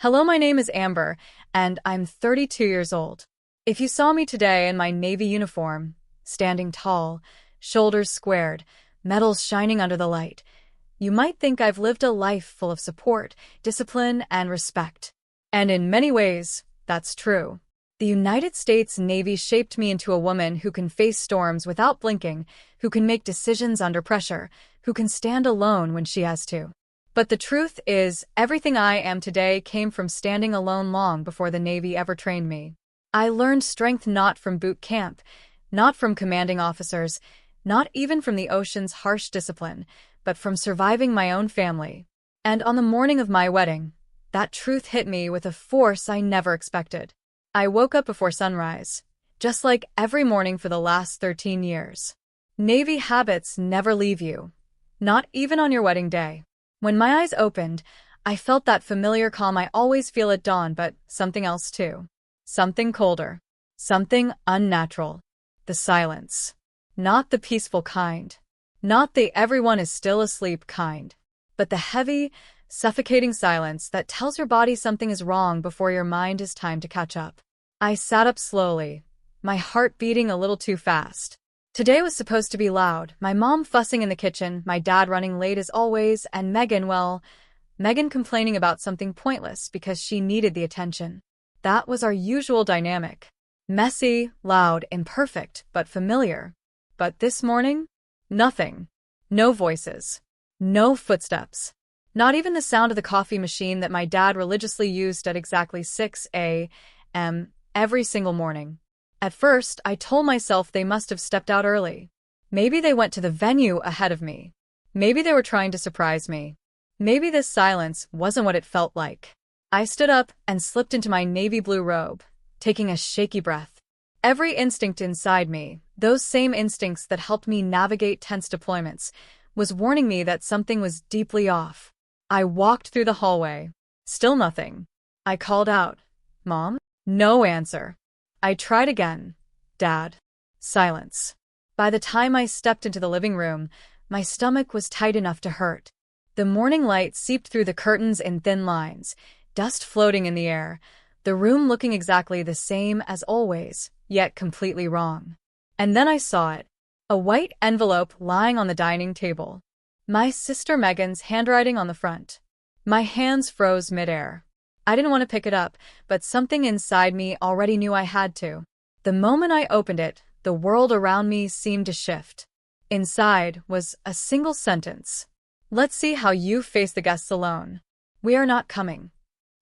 Hello, my name is Amber, and I'm 32 years old. If you saw me today in my Navy uniform, standing tall, shoulders squared, medals shining under the light, you might think I've lived a life full of support, discipline, and respect. And in many ways, that's true. The United States Navy shaped me into a woman who can face storms without blinking, who can make decisions under pressure, who can stand alone when she has to. But the truth is, everything I am today came from standing alone long before the Navy ever trained me. I learned strength not from boot camp, not from commanding officers, not even from the ocean's harsh discipline, but from surviving my own family. And on the morning of my wedding, that truth hit me with a force I never expected. I woke up before sunrise, just like every morning for the last 13 years. Navy habits never leave you, not even on your wedding day. When my eyes opened, I felt that familiar calm I always feel at dawn, but something else too. Something colder. Something unnatural. The silence. Not the peaceful kind. Not the everyone is still asleep kind. But the heavy, suffocating silence that tells your body something is wrong before your mind has time to catch up. I sat up slowly, my heart beating a little too fast. Today was supposed to be loud, my mom fussing in the kitchen, my dad running late as always, and Megan complaining about something pointless because she needed the attention. That was our usual dynamic. Messy, loud, imperfect, but familiar. But this morning? Nothing. No voices. No footsteps. Not even the sound of the coffee machine that my dad religiously used at exactly 6 a.m. every single morning. At first, I told myself they must have stepped out early. Maybe they went to the venue ahead of me. Maybe they were trying to surprise me. Maybe this silence wasn't what it felt like. I stood up and slipped into my navy blue robe, taking a shaky breath. Every instinct inside me, those same instincts that helped me navigate tense deployments, was warning me that something was deeply off. I walked through the hallway. Still nothing. I called out, "Mom?" No answer. I tried again. "Dad?" Silence. By the time I stepped into the living room, my stomach was tight enough to hurt. The morning light seeped through the curtains in thin lines, dust floating in the air, the room looking exactly the same as always, yet completely wrong. And then I saw it. A white envelope lying on the dining table. My sister Megan's handwriting on the front. My hands froze midair. I didn't want to pick it up, but something inside me already knew I had to. The moment I opened it, the world around me seemed to shift. Inside was a single sentence. "Let's see how you face the guests alone. We are not coming."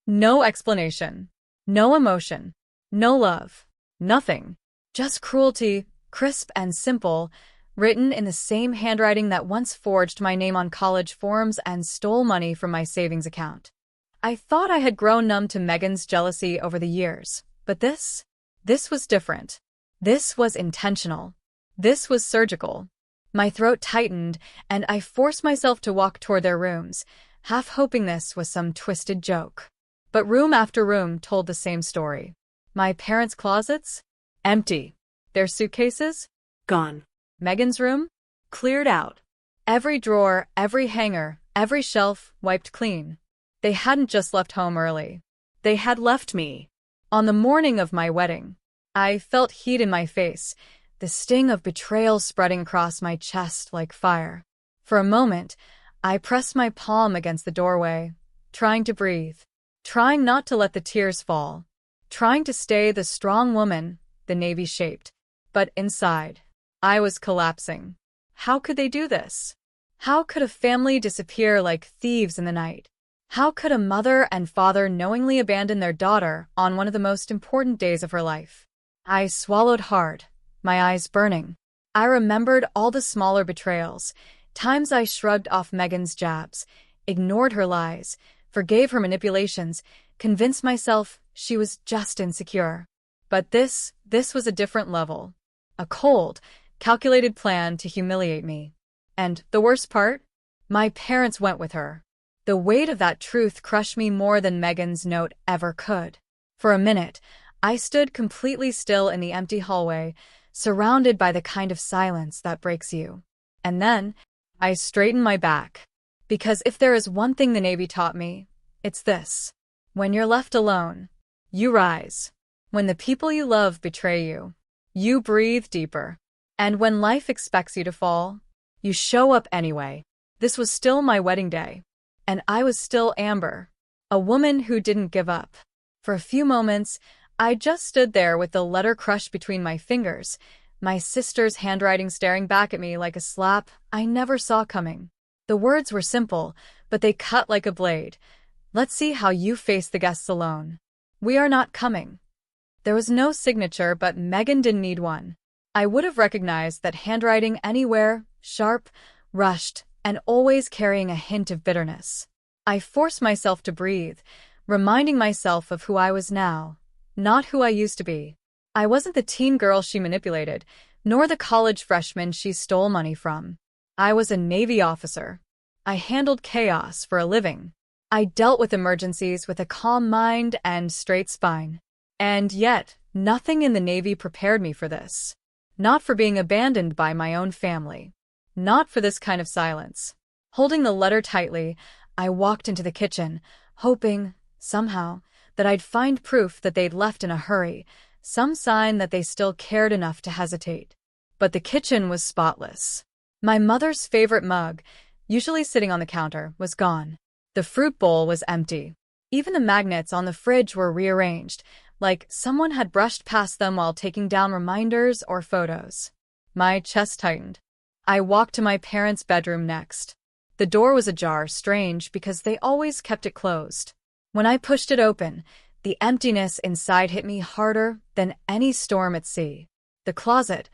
No explanation. No emotion. No love. Nothing. Just cruelty, crisp and simple, written in the same handwriting that once forged my name on college forms and stole money from my savings account. I thought I had grown numb to Megan's jealousy over the years, but this was different. This was intentional. This was surgical. My throat tightened, and I forced myself to walk toward their rooms, half hoping this was some twisted joke. But room after room told the same story. My parents' closets? Empty. Their suitcases? Gone. Megan's room? Cleared out. Every drawer, every hanger, every shelf wiped clean. They hadn't just left home early. They had left me. On the morning of my wedding, I felt heat in my face, the sting of betrayal spreading across my chest like fire. For a moment, I pressed my palm against the doorway, trying to breathe, trying not to let the tears fall, trying to stay the strong woman the Navy shaped. But inside, I was collapsing. How could they do this? How could a family disappear like thieves in the night? How could a mother and father knowingly abandon their daughter on one of the most important days of her life? I swallowed hard, my eyes burning. I remembered all the smaller betrayals, times I shrugged off Megan's jabs, ignored her lies, forgave her manipulations, convinced myself she was just insecure. But this was a different level. A cold, calculated plan to humiliate me. And the worst part? My parents went with her. The weight of that truth crushed me more than Megan's note ever could. For a minute, I stood completely still in the empty hallway, surrounded by the kind of silence that breaks you. And then, I straightened my back. Because if there is one thing the Navy taught me, it's this. When you're left alone, you rise. When the people you love betray you, you breathe deeper. And when life expects you to fall, you show up anyway. This was still my wedding day. And I was still Amber, a woman who didn't give up. For a few moments, I just stood there with the letter crushed between my fingers, my sister's handwriting staring back at me like a slap I never saw coming. The words were simple, but they cut like a blade. Let's see how you face the guests alone. We are not coming. There was no signature, but Megan didn't need one. I would have recognized that handwriting anywhere, sharp, rushed, and always carrying a hint of bitterness. I forced myself to breathe, reminding myself of who I was now, not who I used to be. I wasn't the teen girl she manipulated, nor the college freshman she stole money from. I was a Navy officer. I handled chaos for a living. I dealt with emergencies with a calm mind and straight spine. And yet, nothing in the Navy prepared me for this. Not for being abandoned by my own family. Not for this kind of silence. Holding the letter tightly, I walked into the kitchen, hoping, somehow, that I'd find proof that they'd left in a hurry, some sign that they still cared enough to hesitate. But the kitchen was spotless. My mother's favorite mug, usually sitting on the counter, was gone. The fruit bowl was empty. Even the magnets on the fridge were rearranged, like someone had brushed past them while taking down reminders or photos. My chest tightened. I walked to my parents' bedroom next. The door was ajar, strange because they always kept it closed. When I pushed it open, the emptiness inside hit me harder than any storm at sea. The closet,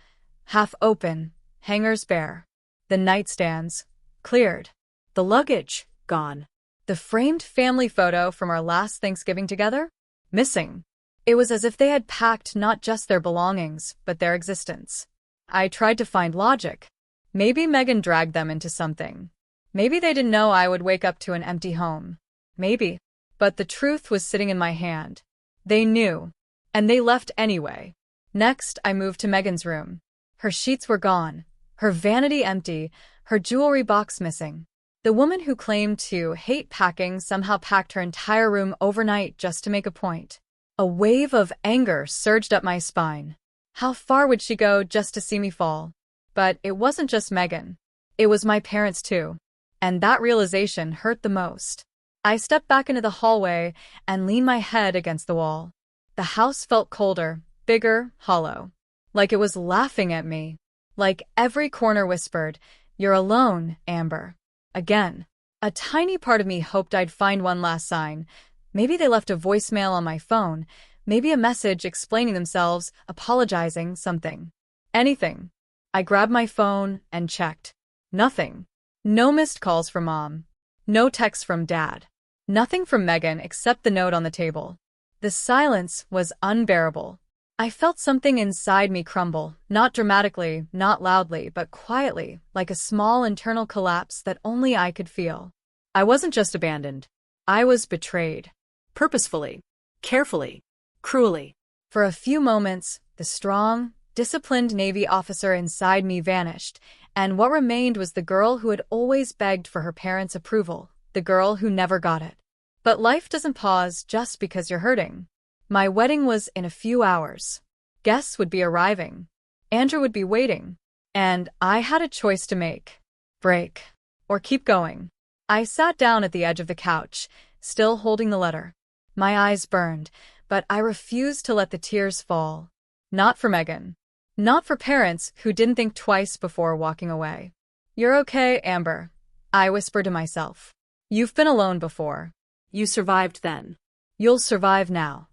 half open, hangers bare. The nightstands, cleared. The luggage, gone. The framed family photo from our last Thanksgiving together, missing. It was as if they had packed not just their belongings, but their existence. I tried to find logic. Maybe Megan dragged them into something. Maybe they didn't know I would wake up to an empty home. Maybe. But the truth was sitting in my hand. They knew. And they left anyway. Next, I moved to Megan's room. Her sheets were gone. Her vanity empty. Her jewelry box missing. The woman who claimed to hate packing somehow packed her entire room overnight just to make a point. A wave of anger surged up my spine. How far would she go just to see me fall? But it wasn't just Megan. It was my parents too. And that realization hurt the most. I stepped back into the hallway and leaned my head against the wall. The house felt colder, bigger, hollow. Like it was laughing at me. Like every corner whispered, "You're alone, Amber." Again. A tiny part of me hoped I'd find one last sign. Maybe they left a voicemail on my phone. Maybe a message explaining themselves, apologizing, something. Anything. I grabbed my phone and checked. Nothing. No missed calls from Mom. No texts from Dad. Nothing from Megan except the note on the table. The silence was unbearable. I felt something inside me crumble, not dramatically, not loudly, but quietly, like a small internal collapse that only I could feel. I wasn't just abandoned. I was betrayed. Purposefully. Carefully. Cruelly. For a few moments, the strong, disciplined Navy officer inside me vanished, and what remained was the girl who had always begged for her parents' approval, the girl who never got it. But life doesn't pause just because you're hurting. My wedding was in a few hours. Guests would be arriving. Andrew would be waiting. And I had a choice to make. Break. Or keep going. I sat down at the edge of the couch, still holding the letter. My eyes burned, but I refused to let the tears fall. Not for Megan. Not for parents who didn't think twice before walking away. "You're okay, Amber," I whispered to myself. "You've been alone before. You survived then. You'll survive now."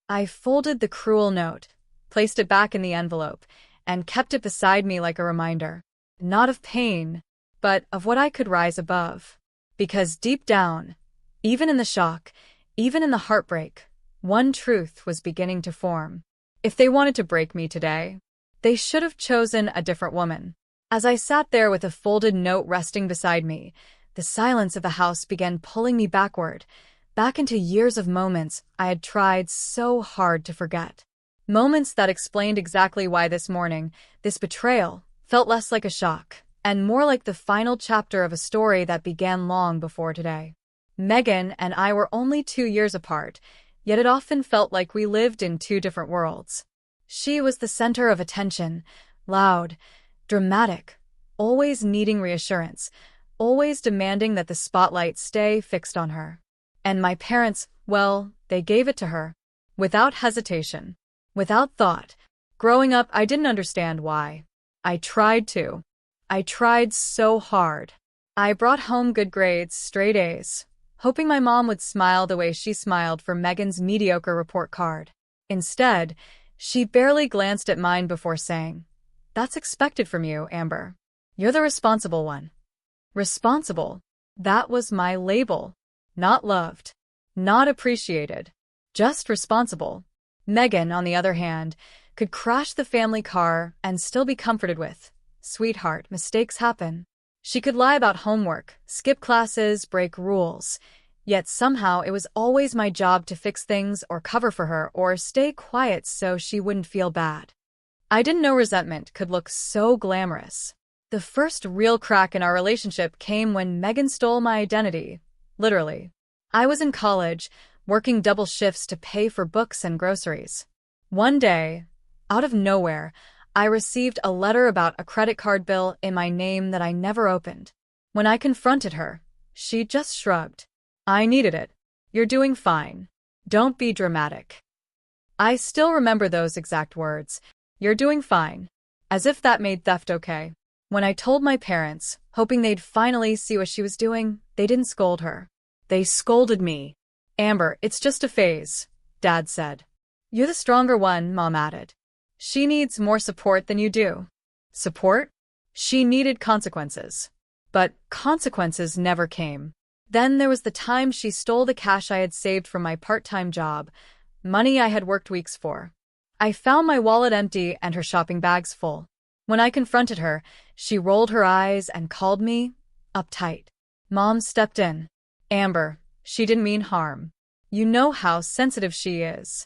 I folded the cruel note, placed it back in the envelope, and kept it beside me like a reminder. Not of pain, but of what I could rise above. Because deep down, even in the shock, even in the heartbreak, one truth was beginning to form. If they wanted to break me today, they should have chosen a different woman. As I sat there with a folded note resting beside me, the silence of the house began pulling me backward, back into years of moments I had tried so hard to forget. Moments that explained exactly why this morning, this betrayal, felt less like a shock, and more like the final chapter of a story that began long before today. Meghan and I were only 2 years apart, yet it often felt like we lived in two different worlds. She was the center of attention, loud, dramatic, always needing reassurance, always demanding that the spotlight stay fixed on her. And my parents, well, they gave it to her. Without hesitation. Without thought. Growing up, I didn't understand why. I tried to. I tried so hard. I brought home good grades, straight A's, hoping my mom would smile the way she smiled for Meghan's mediocre report card. Instead, she barely glanced at mine before saying, "That's expected from you, Amber. You're the responsible one." Responsible. That was my label. Not loved. Not appreciated. Just responsible. Meghan, on the other hand, could crash the family car and still be comforted with, "Sweetheart, mistakes happen." She could lie about homework, skip classes, break rules. Yet somehow it was always my job to fix things or cover for her or stay quiet so she wouldn't feel bad. I didn't know resentment could look so glamorous. The first real crack in our relationship came when Meghan stole my identity. Literally. I was in college, working double shifts to pay for books and groceries. One day, out of nowhere, I received a letter about a credit card bill in my name that I never opened. When I confronted her, she just shrugged. "I needed it. You're doing fine. Don't be dramatic." I still remember those exact words. "You're doing fine." As if that made theft okay. When I told my parents, hoping they'd finally see what she was doing, they didn't scold her. They scolded me. "Amber, it's just a phase," Dad said. "You're the stronger one," Mom added. "She needs more support than you do." Support? She needed consequences. But consequences never came. Then there was the time she stole the cash I had saved from my part-time job, money I had worked weeks for. I found my wallet empty and her shopping bags full. When I confronted her, she rolled her eyes and called me uptight. Mom stepped in. "Amber, she didn't mean harm. You know how sensitive she is."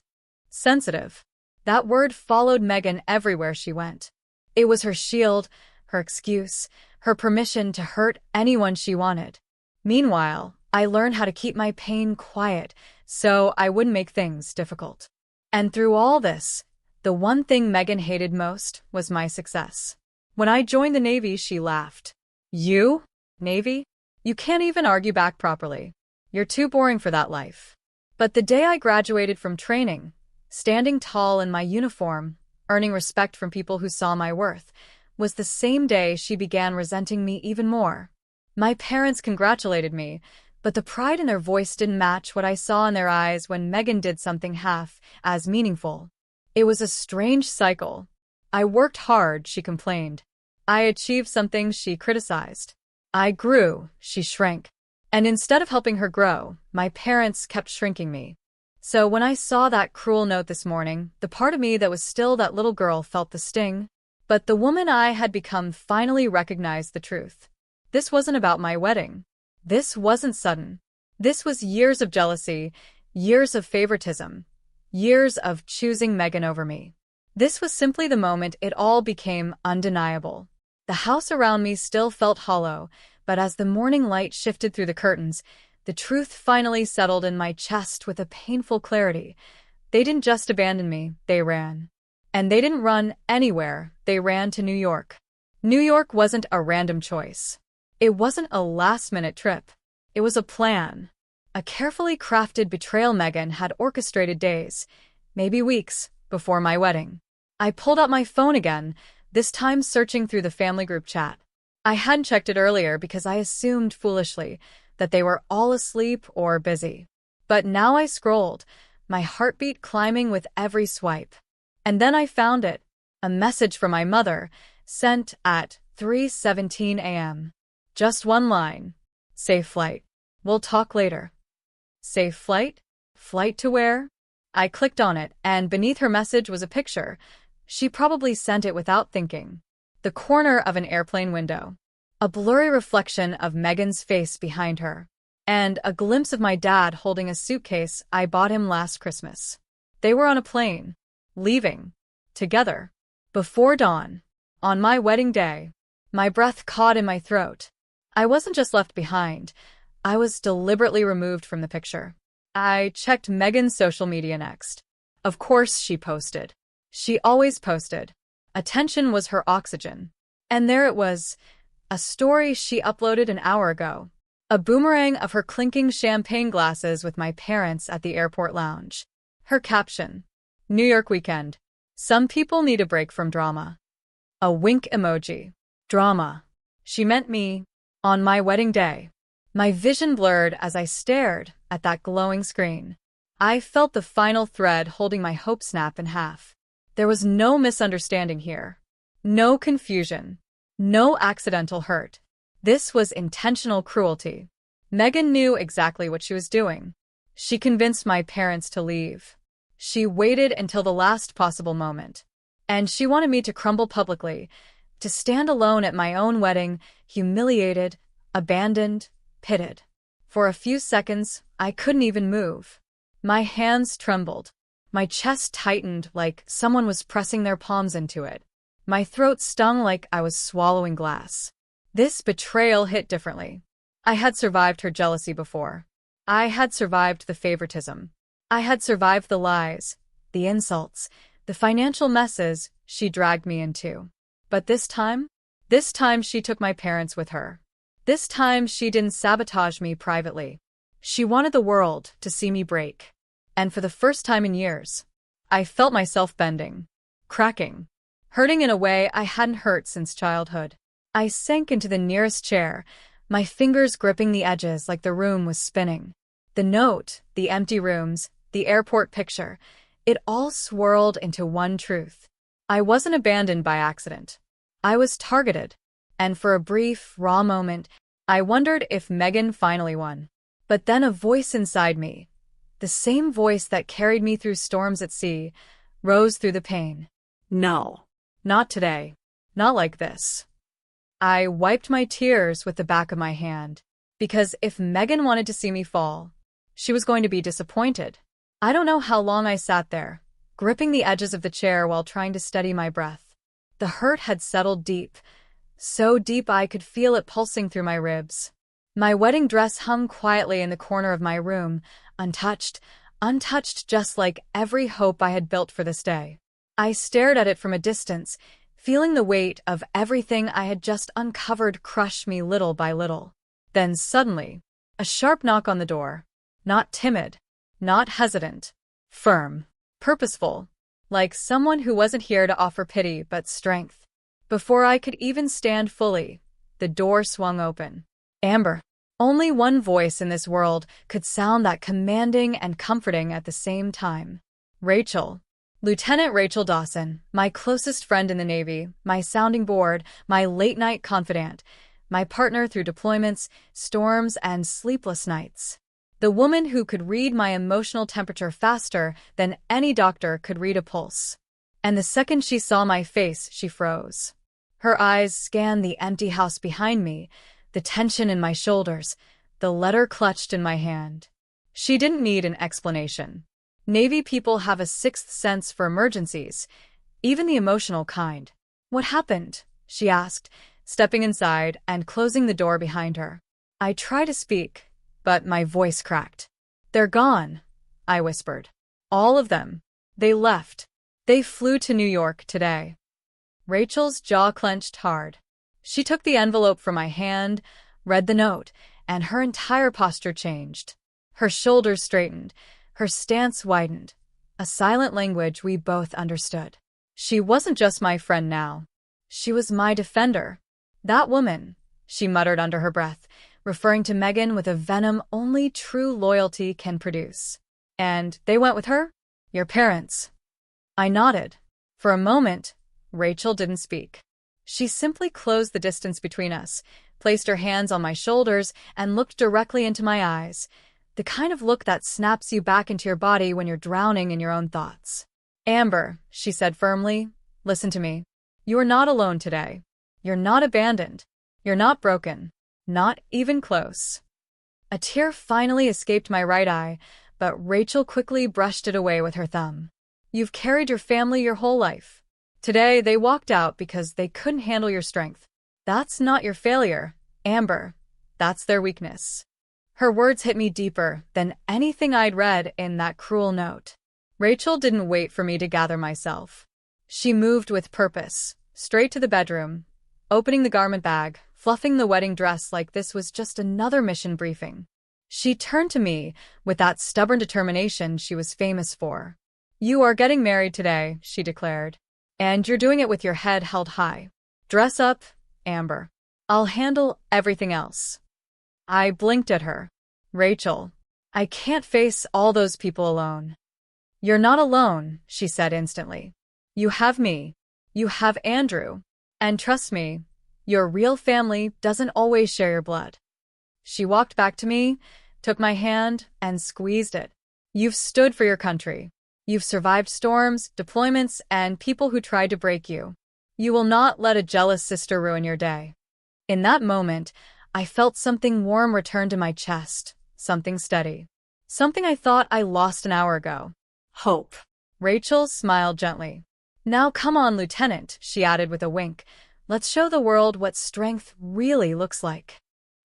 Sensitive. That word followed Meghan everywhere she went. It was her shield, her excuse, her permission to hurt anyone she wanted. Meanwhile, I learned how to keep my pain quiet so I wouldn't make things difficult. And through all this, the one thing Meghan hated most was my success. When I joined the Navy, she laughed. "You? Navy? You can't even argue back properly. You're too boring for that life." But the day I graduated from training, standing tall in my uniform, earning respect from people who saw my worth, was the same day she began resenting me even more. My parents congratulated me, but the pride in their voice didn't match what I saw in their eyes when Meghan did something half as meaningful. It was a strange cycle. I worked hard, she complained. I achieved something, she criticized. I grew, she shrank. And instead of helping her grow, my parents kept shrinking me. So when I saw that cruel note this morning, the part of me that was still that little girl felt the sting. But the woman I had become finally recognized the truth. This wasn't about my wedding. This wasn't sudden. This was years of jealousy, years of favoritism, years of choosing Meghan over me. This was simply the moment it all became undeniable. The house around me still felt hollow, but as the morning light shifted through the curtains, the truth finally settled in my chest with a painful clarity. They didn't just abandon me, they ran. And they didn't run anywhere, they ran to New York. New York wasn't a random choice. It wasn't a last-minute trip. It was a plan. A carefully crafted betrayal Meghan had orchestrated days, maybe weeks, before my wedding. I pulled out my phone again, this time searching through the family group chat. I hadn't checked it earlier because I assumed foolishly that they were all asleep or busy. But now I scrolled, my heartbeat climbing with every swipe. And then I found it, a message from my mother, sent at 3:17 a.m. Just one line. "Safe flight. We'll talk later." Safe flight? Flight to where? I clicked on it, and beneath her message was a picture. She probably sent it without thinking. The corner of an airplane window. A blurry reflection of Meghan's face behind her. And a glimpse of my dad holding a suitcase I bought him last Christmas. They were on a plane. Leaving. Together. Before dawn. On my wedding day. My breath caught in my throat. I wasn't just left behind. I was deliberately removed from the picture. I checked Megan's social media next. Of course she posted. She always posted. Attention was her oxygen. And there it was, a story she uploaded an hour ago. A boomerang of her clinking champagne glasses with my parents at the airport lounge. Her caption: New York weekend. Some people need a break from drama. A wink emoji. Drama. She meant me. On my wedding day. My vision blurred as I stared at that glowing screen. I felt the final thread holding my hope snap in half. There was no misunderstanding here. No confusion. No accidental hurt. This was intentional cruelty. Megan knew exactly what she was doing. She convinced my parents to leave. She waited until the last possible moment. And she wanted me to crumble publicly, to stand alone at my own wedding, humiliated, abandoned, pitted. For a few seconds, I couldn't even move. My hands trembled. My chest tightened like someone was pressing their palms into it. My throat stung like I was swallowing glass. This betrayal hit differently. I had survived her jealousy before. I had survived the favoritism. I had survived the lies, the insults, the financial messes she dragged me into. But this time she took my parents with her. This time she didn't sabotage me privately. She wanted the world to see me break. And for the first time in years, I felt myself bending, cracking, hurting in a way I hadn't hurt since childhood. I sank into the nearest chair, my fingers gripping the edges like the room was spinning. The note, the empty rooms, the airport picture, it all swirled into one truth. I wasn't abandoned by accident. I was targeted. And for a brief, raw moment, I wondered if Megan finally won. But then a voice inside me, the same voice that carried me through storms at sea, rose through the pain. No. Not today. Not like this. I wiped my tears with the back of my hand. Because if Megan wanted to see me fall, she was going to be disappointed. I don't know how long I sat there, gripping the edges of the chair while trying to steady my breath. The hurt had settled deep, so deep I could feel it pulsing through my ribs. My wedding dress hung quietly in the corner of my room, untouched just like every hope I had built for this day. I stared at it from a distance, feeling the weight of everything I had just uncovered crush me little by little. Then suddenly, a sharp knock on the door. Not timid, not hesitant, firm, purposeful, like someone who wasn't here to offer pity but strength. Before I could even stand fully, the door swung open. Amber. Only one voice in this world could sound that commanding and comforting at the same time. Rachel. Lieutenant Rachel Dawson, my closest friend in the Navy, my sounding board, my late-night confidant, my partner through deployments, storms, and sleepless nights. The woman who could read my emotional temperature faster than any doctor could read a pulse. And the second she saw my face, she froze. Her eyes scanned the empty house behind me, the tension in my shoulders, the letter clutched in my hand. She didn't need an explanation. Navy people have a sixth sense for emergencies, even the emotional kind. What happened? She asked, stepping inside and closing the door behind her. I tried to speak, but my voice cracked. They're gone, I whispered. All of them. They left. They flew to New York today. Rachel's jaw clenched hard. She took the envelope from my hand, read the note, and her entire posture changed. Her shoulders straightened, her stance widened, a silent language we both understood. She wasn't just my friend now. She was my defender. That woman, she muttered under her breath, referring to Megan with a venom only true loyalty can produce. And they went with her? Your parents. I nodded. For a moment, Rachel didn't speak. She simply closed the distance between us, placed her hands on my shoulders, and looked directly into my eyes, the kind of look that snaps you back into your body when you're drowning in your own thoughts. Amber, she said firmly, listen to me. You are not alone today. You're not abandoned. You're not broken. Not even close. A tear finally escaped my right eye, but Rachel quickly brushed it away with her thumb. You've carried your family your whole life. Today, they walked out because they couldn't handle your strength. That's not your failure, Amber. That's their weakness. Her words hit me deeper than anything I'd read in that cruel note. Rachel didn't wait for me to gather myself. She moved with purpose, straight to the bedroom, opening the garment bag, fluffing the wedding dress like this was just another mission briefing. She turned to me with that stubborn determination she was famous for. "You are getting married today," she declared. "And you're doing it with your head held high. Dress up, Amber. I'll handle everything else." I blinked at her. "Rachel, I can't face all those people alone." "You're not alone," she said instantly. "You have me. You have Andrew. And trust me, your real family doesn't always share your blood." She walked back to me, took my hand, and squeezed it. "You've stood for your country. You've survived storms, deployments, and people who tried to break you. You will not let a jealous sister ruin your day." In that moment, I felt something warm return to my chest, something steady. Something I thought I lost an hour ago. Hope. Rachel smiled gently. "Now come on, Lieutenant," she added with a wink. "Let's show the world what strength really looks like."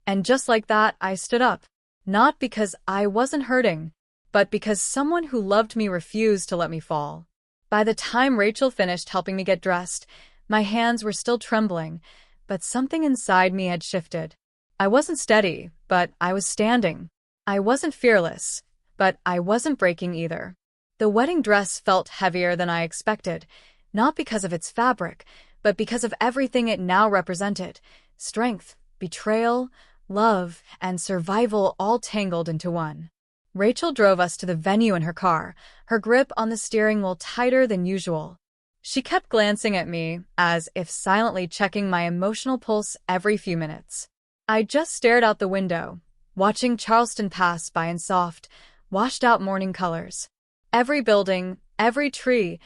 And just like that, I stood up. Not because I wasn't hurting, but because someone who loved me refused to let me fall. By the time Rachel finished helping me get dressed, my hands were still trembling, but something inside me had shifted. I wasn't steady, but I was standing. I wasn't fearless, but I wasn't breaking either. The wedding dress felt heavier than I expected, not because of its fabric, but because of everything it now represented: strength, betrayal, love, and survival all tangled into one. Rachel drove us to the venue in her car, her grip on the steering wheel tighter than usual. She kept glancing at me, as if silently checking my emotional pulse every few minutes. I just stared out the window, watching Charleston pass by in soft, washed-out morning colors. Every building, every tree,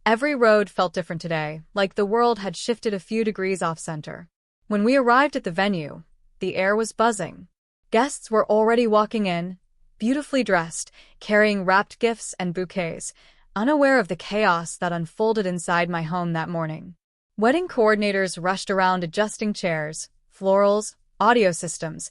every road felt different today, like the world had shifted a few degrees off-center. When we arrived at the venue, the air was buzzing. Guests were already walking in, beautifully dressed, carrying wrapped gifts and bouquets, unaware of the chaos that unfolded inside my home that morning. Wedding coordinators rushed around adjusting chairs, florals, audio systems,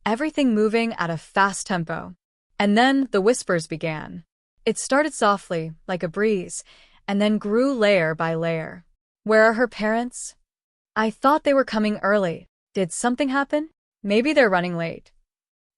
everything moving at a fast tempo. And then the whispers began. It started softly, like a breeze, and then grew layer by layer. "Where are her parents? I thought they were coming early. Did something happen? Maybe they're running late."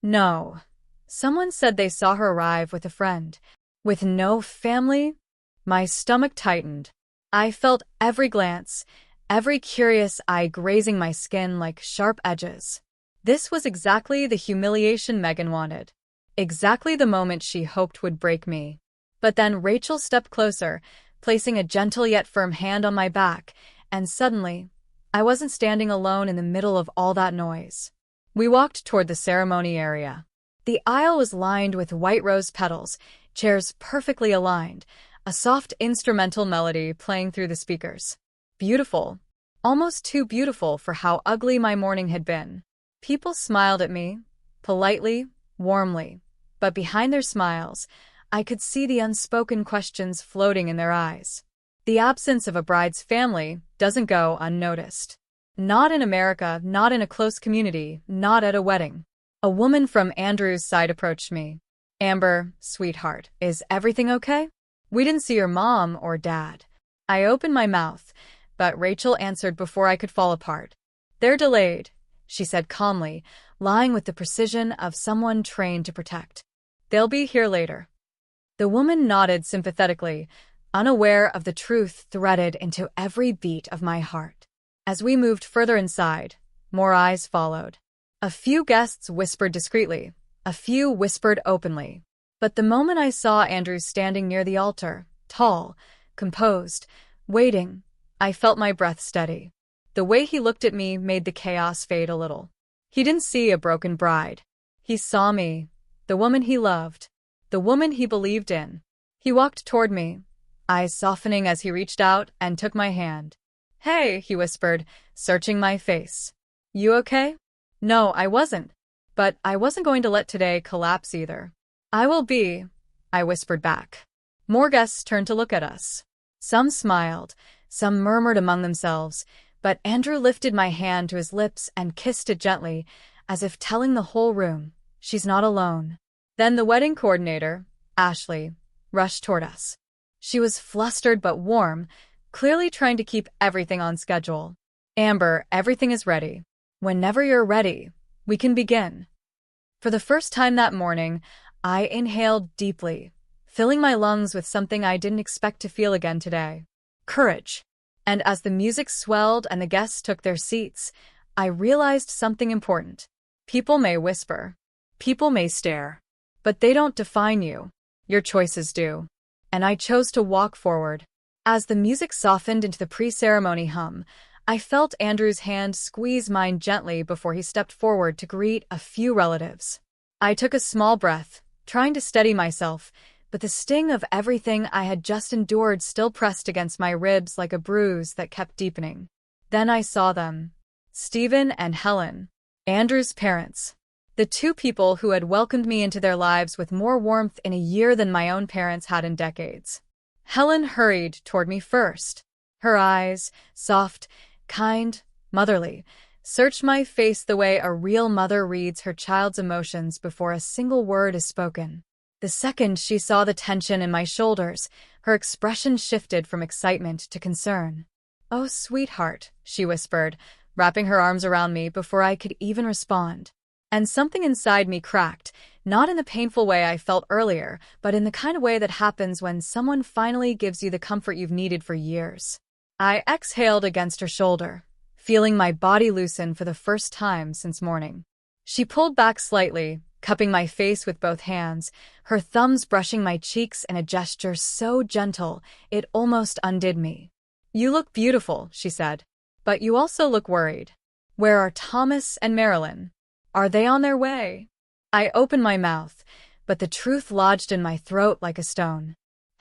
"No. Someone said they saw her arrive with a friend. With no family?" My stomach tightened. I felt every glance, every curious eye grazing my skin like sharp edges. This was exactly the humiliation Megan wanted. Exactly the moment she hoped would break me. But then Rachel stepped closer, placing a gentle yet firm hand on my back, and suddenly, I wasn't standing alone in the middle of all that noise. We walked toward the ceremony area. The aisle was lined with white rose petals, chairs perfectly aligned, a soft instrumental melody playing through the speakers. Beautiful. Almost too beautiful for how ugly my morning had been. People smiled at me, politely, warmly, but behind their smiles, I could see the unspoken questions floating in their eyes. The absence of a bride's family doesn't go unnoticed. Not in America, not in a close community, not at a wedding. A woman from Andrew's side approached me. "Amber, sweetheart, is everything okay? We didn't see your mom or dad." I opened my mouth, but Rachel answered before I could fall apart. "They're delayed," she said calmly, lying with the precision of someone trained to protect. "They'll be here later." The woman nodded sympathetically, unaware of the truth threaded into every beat of my heart. As we moved further inside, more eyes followed. A few guests whispered discreetly, a few whispered openly. But the moment I saw Andrew standing near the altar, tall, composed, waiting, I felt my breath steady. The way he looked at me made the chaos fade a little. He didn't see a broken bride. He saw me, the woman he loved, the woman he believed in. He walked toward me, eyes softening as he reached out and took my hand. "Hey," he whispered, searching my face. "You okay?" No, I wasn't. But I wasn't going to let today collapse either. "I will be," I whispered back. More guests turned to look at us. Some smiled, some murmured among themselves, but Andrew lifted my hand to his lips and kissed it gently, as if telling the whole room, She's not alone. Then the wedding coordinator, Ashley, rushed toward us. She was flustered but warm, clearly trying to keep everything on schedule. Amber, everything is ready. Whenever you're ready, we can begin. For the first time that morning, I inhaled deeply, filling my lungs with something I didn't expect to feel again today. Courage. And as the music swelled and the guests took their seats, I realized something important. People may whisper. People may stare. But they don't define you. Your choices do. And I chose to walk forward. As the music softened into the pre-ceremony hum, I felt Andrew's hand squeeze mine gently before he stepped forward to greet a few relatives. I took a small breath, trying to steady myself, but the sting of everything I had just endured still pressed against my ribs like a bruise that kept deepening. Then I saw them. Stephen and Helen, Andrew's parents. The two people who had welcomed me into their lives with more warmth in a year than my own parents had in decades. Helen hurried toward me first. Her eyes, soft, kind, motherly, searched my face the way a real mother reads her child's emotions before a single word is spoken. The second she saw the tension in my shoulders, her expression shifted from excitement to concern. "Oh, sweetheart," she whispered, wrapping her arms around me before I could even respond. And something inside me cracked, not in the painful way I felt earlier, but in the kind of way that happens when someone finally gives you the comfort you've needed for years. I exhaled against her shoulder, feeling my body loosen for the first time since morning. She pulled back slightly, cupping my face with both hands, her thumbs brushing my cheeks in a gesture so gentle it almost undid me. "You look beautiful," she said, "but you also look worried. Where are Thomas and Marilyn? Are they on their way?" I opened my mouth, but the truth lodged in my throat like a stone.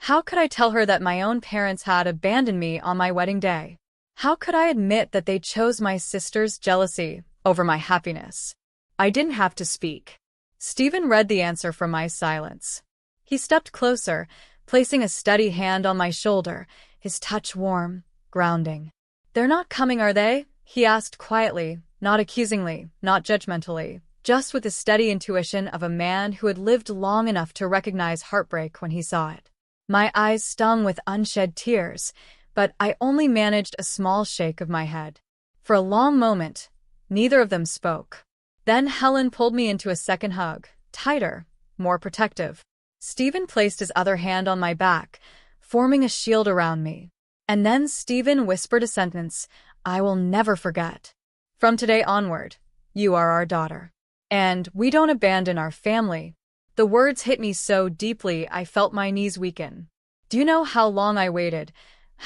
How could I tell her that my own parents had abandoned me on my wedding day? How could I admit that they chose my sister's jealousy over my happiness? I didn't have to speak. Stephen read the answer from my silence. He stepped closer, placing a steady hand on my shoulder, his touch warm, grounding. "They're not coming, are they?" he asked quietly, not accusingly, not judgmentally, just with the steady intuition of a man who had lived long enough to recognize heartbreak when he saw it. My eyes stung with unshed tears, but I only managed a small shake of my head. For a long moment, neither of them spoke. Then Helen pulled me into a second hug, tighter, more protective. Stephen placed his other hand on my back, forming a shield around me. And then Stephen whispered a sentence I will never forget. "From today onward, you are our daughter. And we don't abandon our family." The words hit me so deeply I felt my knees weaken. Do you know how long I waited?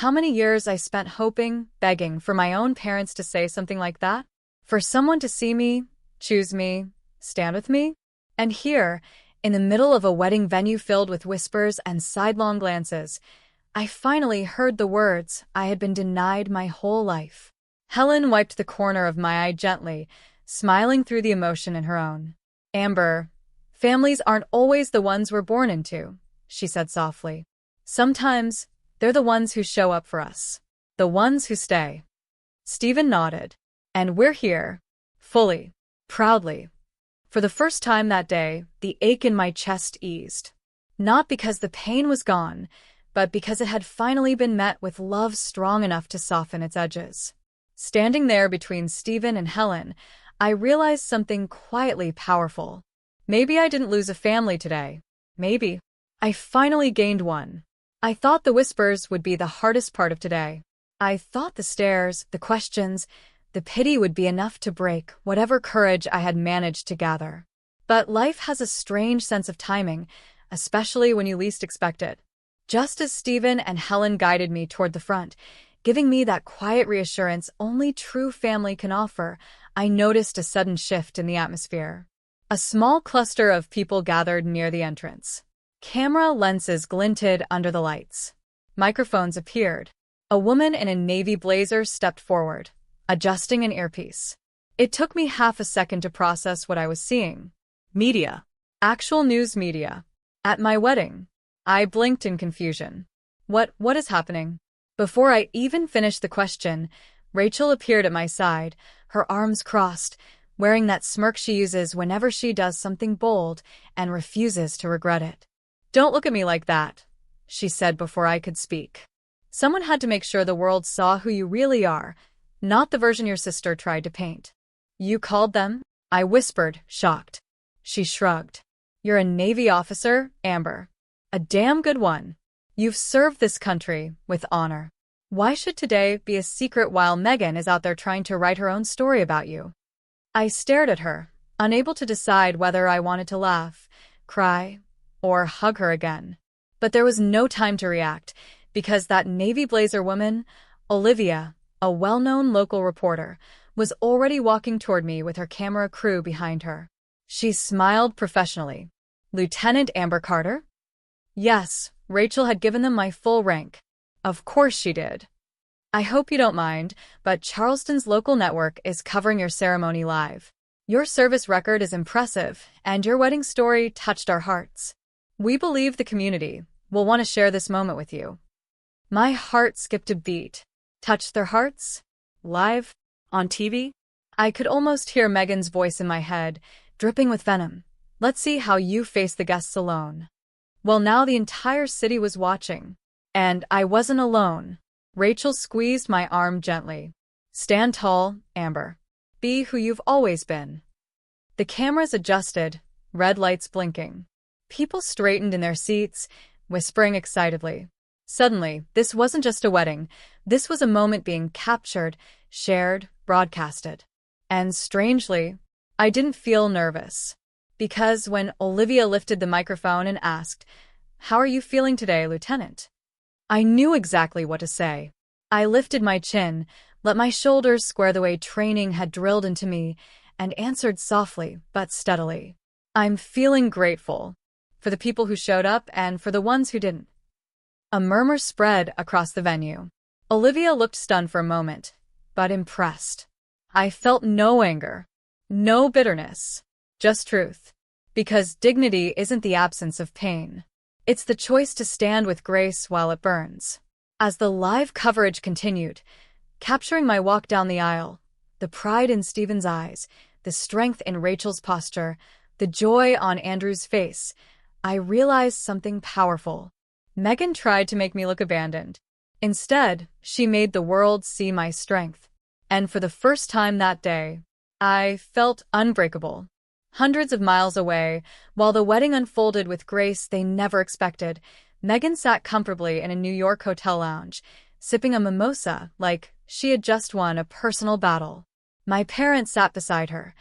How many years I spent hoping, begging for my own parents to say something like that? For someone to see me, choose me, stand with me? And here, in the middle of a wedding venue filled with whispers and sidelong glances, I finally heard the words I had been denied my whole life. Helen wiped the corner of my eye gently, smiling through the emotion in her own. "Amber, families aren't always the ones we're born into," she said softly. "Sometimes, they're the ones who show up for us. The ones who stay." Stephen nodded. "And we're here. Fully. Proudly." For the first time that day, the ache in my chest eased. Not because the pain was gone, but because it had finally been met with love strong enough to soften its edges. Standing there between Stephen and Helen, I realized something quietly powerful. Maybe I didn't lose a family today. Maybe I finally gained one. I thought the whispers would be the hardest part of today. I thought the stares, the questions, the pity would be enough to break whatever courage I had managed to gather. But life has a strange sense of timing, especially when you least expect it. Just as Stephen and Helen guided me toward the front, giving me that quiet reassurance only true family can offer, I noticed a sudden shift in the atmosphere. A small cluster of people gathered near the entrance. Camera lenses glinted under the lights. Microphones appeared. A woman in a navy blazer stepped forward, adjusting an earpiece. It took me half a second to process what I was seeing. Media. Actual news media. At my wedding. I blinked in confusion. What is happening? Before I even finished the question, Rachel appeared at my side, her arms crossed, wearing that smirk she uses whenever she does something bold and refuses to regret it. "Don't look at me like that," she said before I could speak. "Someone had to make sure the world saw who you really are, not the version your sister tried to paint." "You called them?" I whispered, shocked. She shrugged. "You're a Navy officer, Amber. A damn good one. You've served this country with honor. Why should today be a secret while Megan is out there trying to write her own story about you?" I stared at her, unable to decide whether I wanted to laugh, cry, or hug her again. But there was no time to react, because that navy blazer woman, Olivia, a well-known local reporter, was already walking toward me with her camera crew behind her. She smiled professionally. "Lieutenant Amber Carter?" Yes, Rachel had given them my full rank. Of course she did. "I hope you don't mind, but Charleston's local network is covering your ceremony live. Your service record is impressive, and your wedding story touched our hearts. We believe the community will want to share this moment with you." My heart skipped a beat. Touched their hearts? Live? On TV? I could almost hear Megan's voice in my head, dripping with venom. "Let's see how you face the guests alone." Well, now the entire city was watching. And I wasn't alone. Rachel squeezed my arm gently. "Stand tall, Amber. Be who you've always been." The cameras adjusted, red lights blinking. People straightened in their seats, whispering excitedly. Suddenly, this wasn't just a wedding. This was a moment being captured, shared, broadcasted. And strangely, I didn't feel nervous. Because when Olivia lifted the microphone and asked, "How are you feeling today, Lieutenant?" I knew exactly what to say. I lifted my chin, let my shoulders square the way training had drilled into me, and answered softly but steadily. "I'm feeling grateful. For the people who showed up and for the ones who didn't." A murmur spread across the venue. Olivia looked stunned for a moment, but impressed. I felt no anger, no bitterness, just truth. Because dignity isn't the absence of pain. It's the choice to stand with grace while it burns. As the live coverage continued, capturing my walk down the aisle, the pride in Stephen's eyes, the strength in Rachel's posture, the joy on Andrew's face, I realized something powerful. Megan tried to make me look abandoned. Instead, she made the world see my strength. And for the first time that day, I felt unbreakable. Hundreds of miles away, while the wedding unfolded with grace they never expected, Megan sat comfortably in a New York hotel lounge, sipping a mimosa like she had just won a personal battle. My parents sat beside her,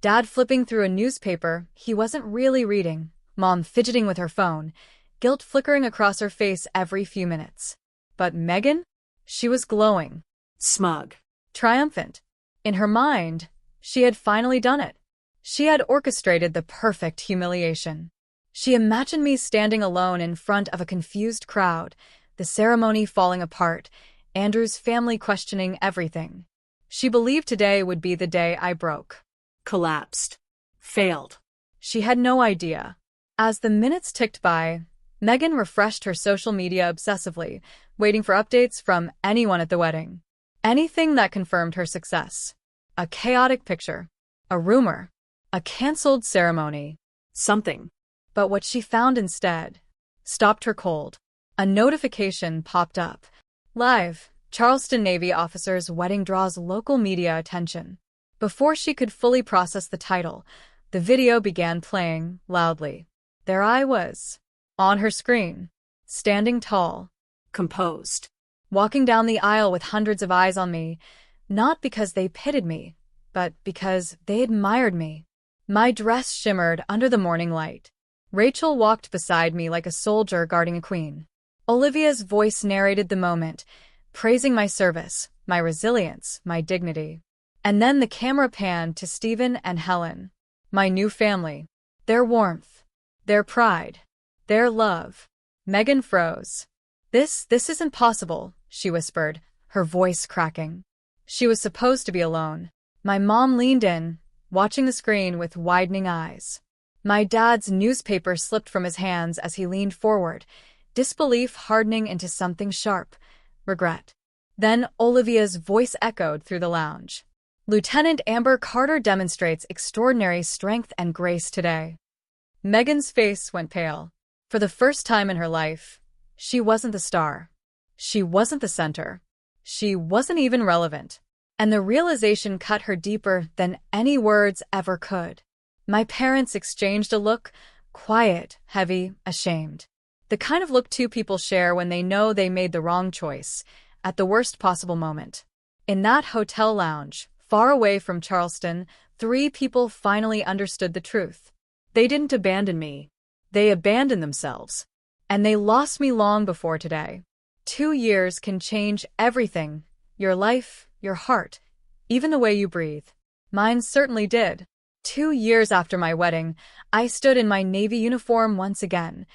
Dad flipping through a newspaper he wasn't really reading, Mom fidgeting with her phone, guilt flickering across her face every few minutes. But Megan? She was glowing. Smug. Triumphant. In her mind, she had finally done it. She had orchestrated the perfect humiliation. She imagined me standing alone in front of a confused crowd, the ceremony falling apart, Andrew's family questioning everything. She believed today would be the day I broke. Collapsed. Failed. She had no idea. As the minutes ticked by, Megan refreshed her social media obsessively, waiting for updates from anyone at the wedding. Anything that confirmed her success. A chaotic picture. A rumor. A canceled ceremony. Something. But what she found instead stopped her cold. A notification popped up. Live. Charleston Navy officer's wedding draws local media attention. Before she could fully process the title, the video began playing loudly. There I was, on her screen, standing tall, composed, walking down the aisle with hundreds of eyes on me, not because they pitied me, but because they admired me. My dress shimmered under the morning light. Rachel walked beside me like a soldier guarding a queen. Olivia's voice narrated the moment, praising my service, my resilience, my dignity. And then the camera panned to Stephen and Helen, my new family, their warmth, their pride, their love. Megan froze. This isn't possible," she whispered, her voice cracking. She was supposed to be alone. My mom leaned in, watching the screen with widening eyes. My dad's newspaper slipped from his hands as he leaned forward, disbelief hardening into something sharp, regret. Then Olivia's voice echoed through the lounge. Lieutenant Amber Carter demonstrates extraordinary strength and grace today. Megan's face went pale. For the first time in her life, she wasn't the star. She wasn't the center. She wasn't even relevant. And the realization cut her deeper than any words ever could. My parents exchanged a look, quiet, heavy, ashamed. The kind of look two people share when they know they made the wrong choice, at the worst possible moment. In that hotel lounge, far away from Charleston, 3 people finally understood the truth. They didn't abandon me. They abandoned themselves. And they lost me long before today. 2 years can change everything. Your life, your heart, even the way you breathe. Mine certainly did. 2 years after my wedding, I stood in my Navy uniform once again,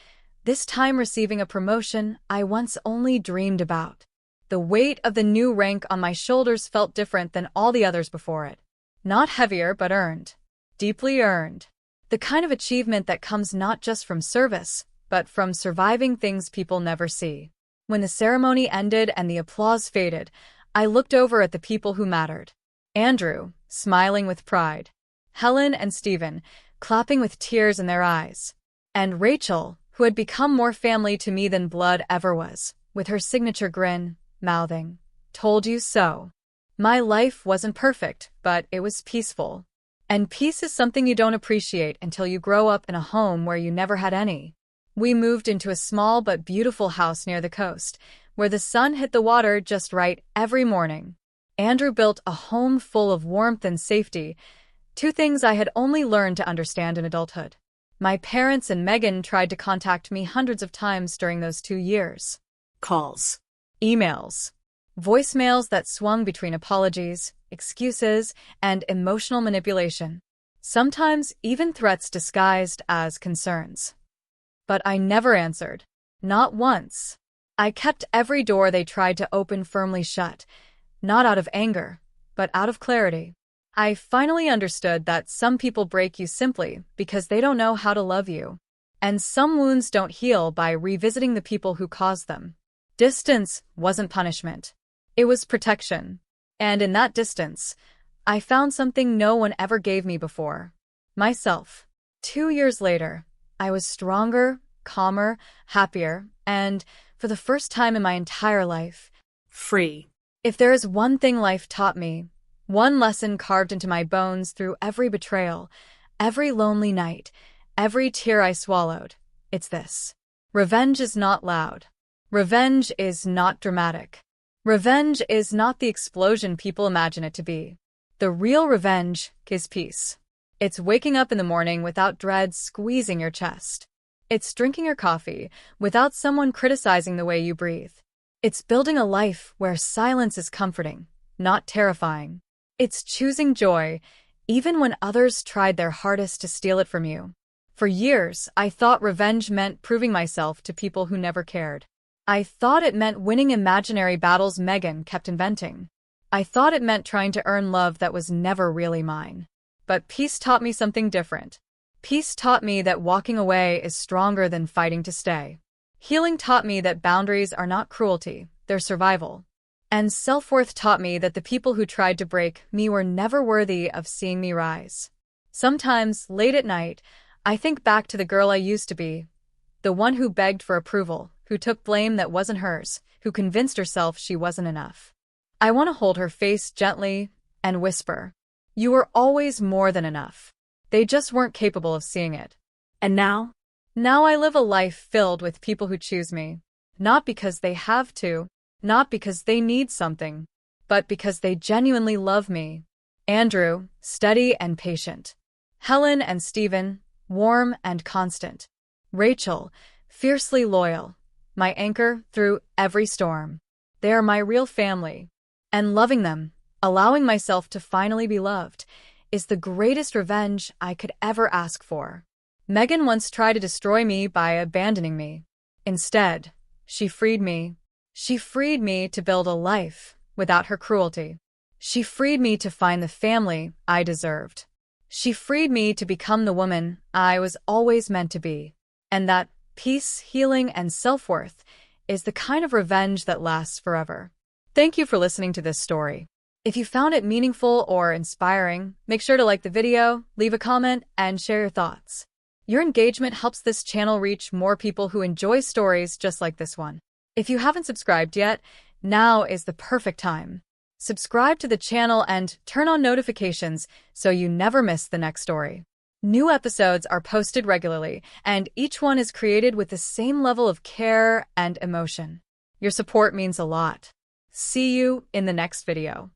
this time receiving a promotion I once only dreamed about. The weight of the new rank on my shoulders felt different than all the others before it. Not heavier, but earned. Deeply earned. The kind of achievement that comes not just from service, but from surviving things people never see. When the ceremony ended and the applause faded, I looked over at the people who mattered. Andrew, smiling with pride. Helen and Stephen, clapping with tears in their eyes. And Rachel, who had become more family to me than blood ever was, with her signature grin, mouthing, "Told you so." My life wasn't perfect, but it was peaceful. And peace is something you don't appreciate until you grow up in a home where you never had any. We moved into a small but beautiful house near the coast, where the sun hit the water just right every morning. Andrew built a home full of warmth and safety, 2 things I had only learned to understand in adulthood. My parents and Megan tried to contact me hundreds of times during those 2 years. Calls. Emails. Voicemails that swung between apologies, excuses, and emotional manipulation. Sometimes even threats disguised as concerns. But I never answered. Not once. I kept every door they tried to open firmly shut, not out of anger, but out of clarity. I finally understood that some people break you simply because they don't know how to love you. And some wounds don't heal by revisiting the people who caused them. Distance wasn't punishment. It was protection. And in that distance, I found something no one ever gave me before. Myself. 2 years later, I was stronger, calmer, happier, and, for the first time in my entire life, free. If there is one thing life taught me, one lesson carved into my bones through every betrayal, every lonely night, every tear I swallowed, it's this. Revenge is not loud. Revenge is not dramatic. Revenge is not the explosion people imagine it to be. The real revenge is peace. It's waking up in the morning without dread squeezing your chest. It's drinking your coffee without someone criticizing the way you breathe. It's building a life where silence is comforting, not terrifying. It's choosing joy, even when others tried their hardest to steal it from you. For years, I thought revenge meant proving myself to people who never cared. I thought it meant winning imaginary battles Megan kept inventing. I thought it meant trying to earn love that was never really mine. But peace taught me something different. Peace taught me that walking away is stronger than fighting to stay. Healing taught me that boundaries are not cruelty, they're survival. And self-worth taught me that the people who tried to break me were never worthy of seeing me rise. Sometimes, late at night, I think back to the girl I used to be. The one who begged for approval, who took blame that wasn't hers, who convinced herself she wasn't enough. I want to hold her face gently and whisper, "You were always more than enough." They just weren't capable of seeing it. And now? Now I live a life filled with people who choose me. Not because they have to, not because they need something, but because they genuinely love me. Andrew, steady and patient. Helen and Stephen, warm and constant. Rachel, fiercely loyal. My anchor through every storm. They are my real family. And loving them, allowing myself to finally be loved, is the greatest revenge I could ever ask for. Megan once tried to destroy me by abandoning me. Instead, she freed me. She freed me to build a life without her cruelty. She freed me to find the family I deserved. She freed me to become the woman I was always meant to be. And that peace, healing, and self-worth is the kind of revenge that lasts forever. Thank you for listening to this story. If you found it meaningful or inspiring, make sure to like the video, leave a comment, and share your thoughts. Your engagement helps this channel reach more people who enjoy stories just like this one. If you haven't subscribed yet, now is the perfect time. Subscribe to the channel and turn on notifications so you never miss the next story. New episodes are posted regularly, and each one is created with the same level of care and emotion. Your support means a lot. See you in the next video.